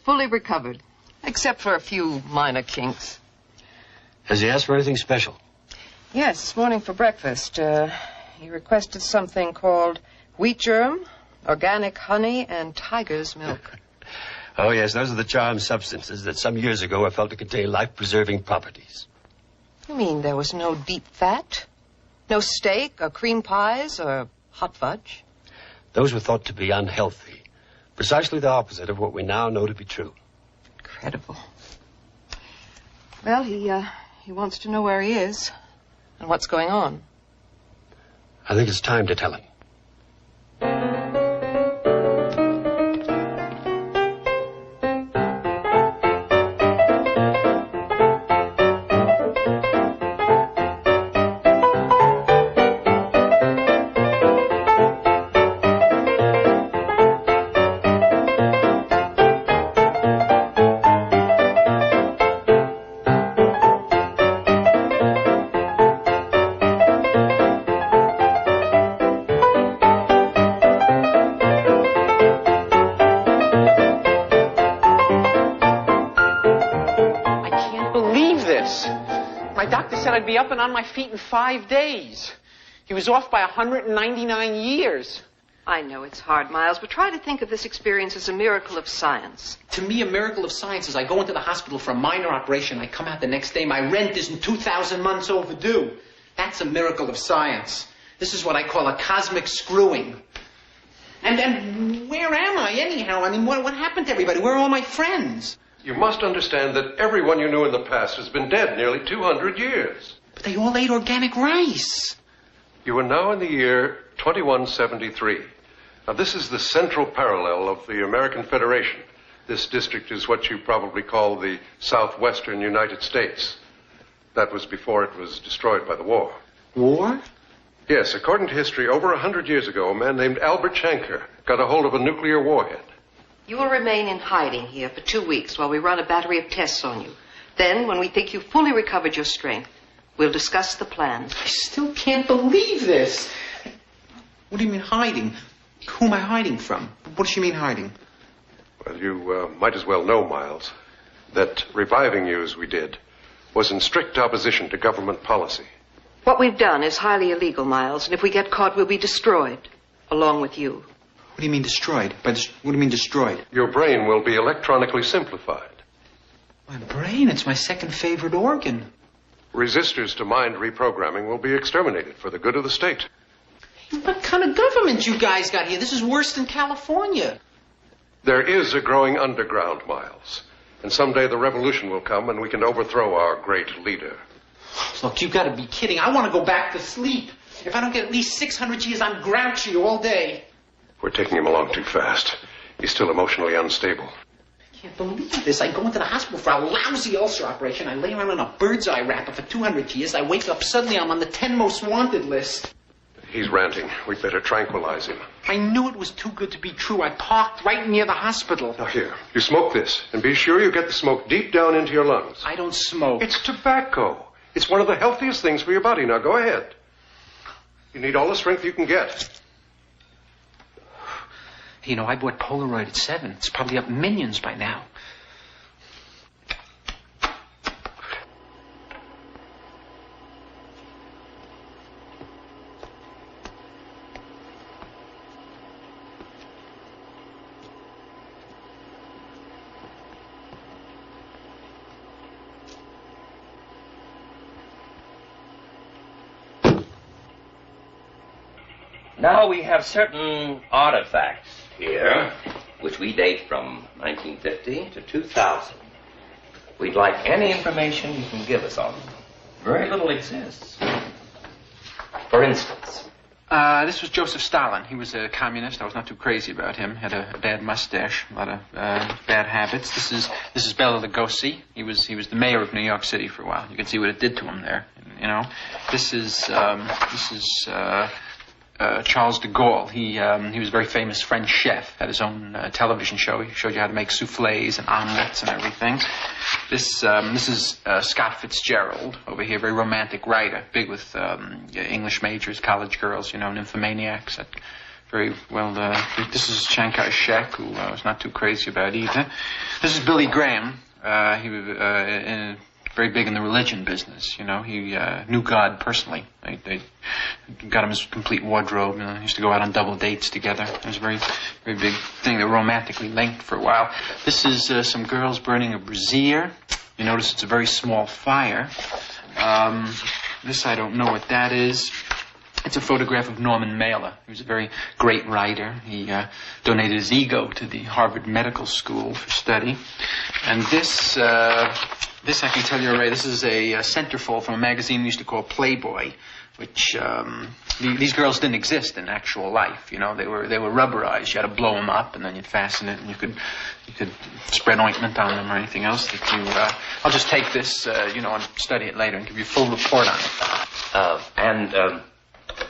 fully recovered, except for a few minor kinks. Has he asked for anything special? Yes, this morning for breakfast. He requested something called wheat germ, organic honey, and tiger's milk. Oh, yes, those are the charmed substances that some years ago were felt to contain life-preserving properties. You mean there was no deep fat? No steak or cream pies or hot fudge? Those were thought to be unhealthy. Precisely the opposite of what we now know to be true. Incredible. Well, he wants to know where he is and what's going on. I think it's time to tell him. Be up and on my feet in 5 days. He was off by 199 years. I know it's hard, Miles, but try to think of this experience as a miracle of science. To me, a miracle of science is I go into the hospital for a minor operation. I come out the next day. My rent isn't 2,000 months overdue. That's a miracle of science. This is what I call a cosmic screwing. And where am I, anyhow? I mean, what happened to everybody? Where are all my friends? You must understand that everyone you knew in the past has been dead nearly 200 years. But they all ate organic rice. You are now in the year 2173. Now, this is the central parallel of the American Federation. This district is what you probably call the southwestern United States. That was before it was destroyed by the war. War? Yes, according to history, over 100 years ago, a man named Albert Shanker got a hold of a nuclear warhead. You will remain in hiding here for 2 weeks while we run a battery of tests on you. Then, when we think you've fully recovered your strength, we'll discuss the plans. I still can't believe this. What do you mean hiding? Who am I hiding from? What does she mean hiding? Well, you might as well know, Miles, that reviving you as we did was in strict opposition to government policy. What we've done is highly illegal, Miles, and if we get caught, we'll be destroyed, along with you. What do you mean destroyed? What do you mean destroyed? Your brain will be electronically simplified. My brain? It's my second favorite organ. Resistors to mind reprogramming will be exterminated for the good of the state. What kind of government you guys got here? This is worse than California. There is a growing underground, Miles. And someday the revolution will come and we can overthrow our great leader. Look, you gotta be kidding. I want to go back to sleep. If I don't get at least 600 years, I'm grouchy all day. We're taking him along too fast. He's still emotionally unstable. I can't believe this. I go into the hospital for a lousy ulcer operation. I lay around in a bird's eye wrapper for 200 years. I wake up suddenly, I'm on the 10 most wanted list. He's ranting. We'd better tranquilize him. I knew it was too good to be true. I parked right near the hospital. Now here, you smoke this, and be sure you get the smoke deep down into your lungs. I don't smoke. It's tobacco. It's one of the healthiest things for your body. Now go ahead. You need all the strength you can get. You know, I bought Polaroid at 7. It's probably up millions by now. Now we have certain artifacts here, which we date from 1950 to 2000. We'd like any information you can give us on them. Very little exists. For instance. This was Joseph Stalin. He was a communist. I was not too crazy about him. Had a bad mustache, a lot of bad habits. This is Bela Lugosi. He was the mayor of New York City for a while. You can see what it did to him there. You know, this is Charles de Gaulle. He was a very famous French chef. Had his own television show. He showed you how to make soufflés and omelets and everything. This is Scott Fitzgerald over here, very romantic writer, big with English majors, college girls, you know, nymphomaniacs, that very well. This is Shankar Shek, who I was not too crazy about either. This is Billy Graham. He was very big in the religion business, you know. He knew God personally. They got him his complete wardrobe. You know, he used to go out on double dates together. It was a very, very big thing. They were romantically linked for a while. This is some girls burning a brazier. You notice it's a very small fire. This, I don't know what that is. It's a photograph of Norman Mailer. He was a very great writer. He donated his ego to the Harvard Medical School for study. And this I can tell you already, this is a centerfold from a magazine we used to call Playboy, which these girls didn't exist in actual life. You know, they were rubberized. You had to blow them up, and then you'd fasten it, and you could spread ointment on them or anything else that you. I'll just take this, you know, and study it later and give you a full report on it.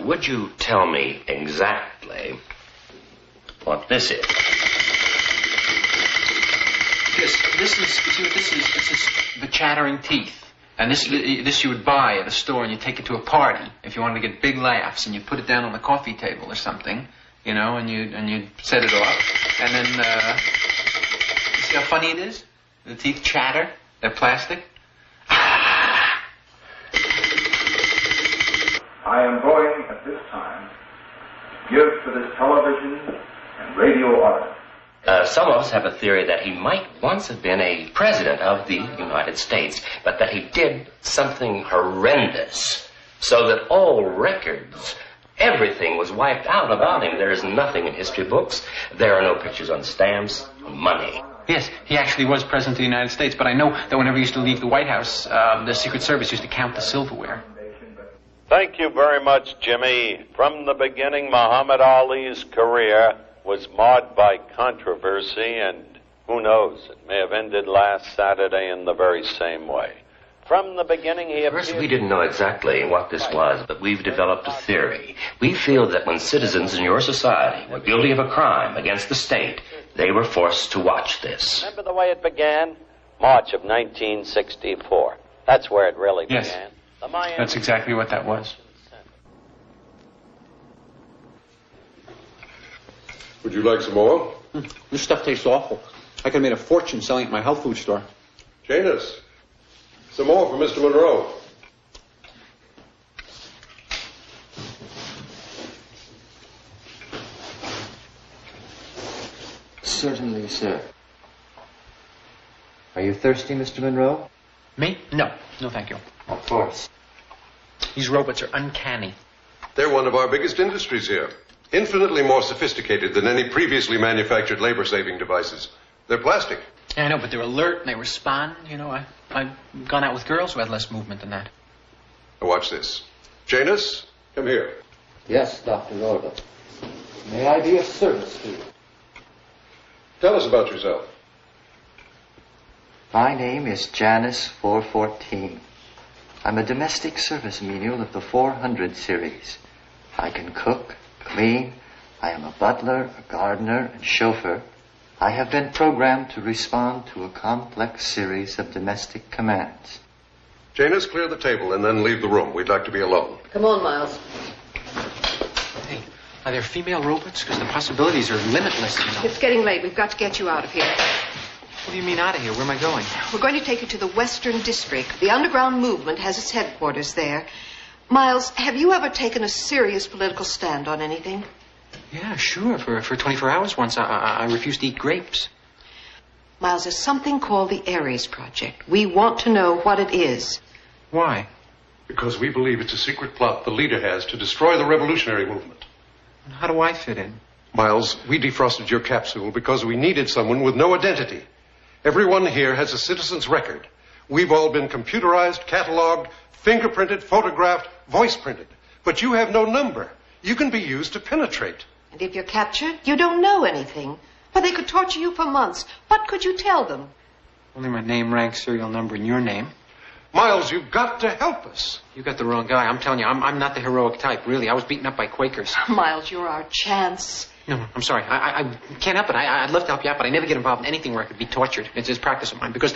Would you tell me exactly what this is? This is the chattering teeth. And this you would buy at a store and you take it to a party if you wanted to get big laughs, and you put it down on the coffee table or something, you know, and you set it off. And then, you see how funny it is? The teeth chatter. They're plastic. I am going at this time to give to this television and radio audience. Some of us have a theory that he might once have been a president of the United States, but that he did something horrendous, so that all records, everything was wiped out about him. There is nothing in history books. There are no pictures on stamps, money. Yes, he actually was president of the United States, but I know that whenever he used to leave the White House, the Secret Service used to count the silverware. Thank you very much, Jimmy. From the beginning, Muhammad Ali's career was marred by controversy, and who knows, it may have ended last Saturday in the very same way. From the beginning, he First, we didn't know exactly what this was, but we've developed a theory. We feel that when citizens in your society were guilty of a crime against the state, they were forced to watch this. Remember the way it began? March of 1964. That's where it really Yes. began. That's exactly what that was. Would you like some more? This stuff tastes awful. I could have made a fortune selling it at my health food store. Janus, some more for Mr. Monroe. Certainly, sir. Are you thirsty, Mr. Monroe? Me? No. No, thank you. Of course. These robots are uncanny. They're one of our biggest industries here. Infinitely more sophisticated than any previously manufactured labor-saving devices. They're plastic. Yeah, I know, but they're alert and they respond. You know, I've gone out with girls who had less movement than that. Now watch this. Janus, come here. Yes, Dr. Orville. May I be of service to you? Tell us about yourself. My name is Janus 414. I'm a domestic service menial of the 400 series. I can cook, clean. I am a butler, a gardener, and chauffeur. I have been programmed to respond to a complex series of domestic commands. Janus, clear the table and then leave the room. We'd like to be alone. Come on, Miles. Hey, are there female robots? Because the possibilities are limitless, you know. It's getting late. We've got to get you out of here. What do you mean out of here? Where am I going? We're going to take you to the Western District. The underground movement has its headquarters there. Miles, have you ever taken a serious political stand on anything? Yeah, sure. For 24 hours once, I refused to eat grapes. Miles, there's something called the Ares Project. We want to know what it is. Why? Because we believe it's a secret plot the leader has to destroy the revolutionary movement. How do I fit in? Miles, we defrosted your capsule because we needed someone with no identity. Everyone here has a citizen's record. We've all been computerized, cataloged, fingerprinted, photographed, voice printed. But you have no number. You can be used to penetrate. And if you're captured, you don't know anything. But they could torture you for months. What could you tell them? Only my name, rank, serial number, and your name. Miles, you've got to help us. You got the wrong guy. I'm telling you, I'm not the heroic type, really. I was beaten up by Quakers. Miles, you're our chance. No, I'm sorry. I can't help it. I'd love to help you out, but I never get involved in anything where I could be tortured. It's practice of mine, because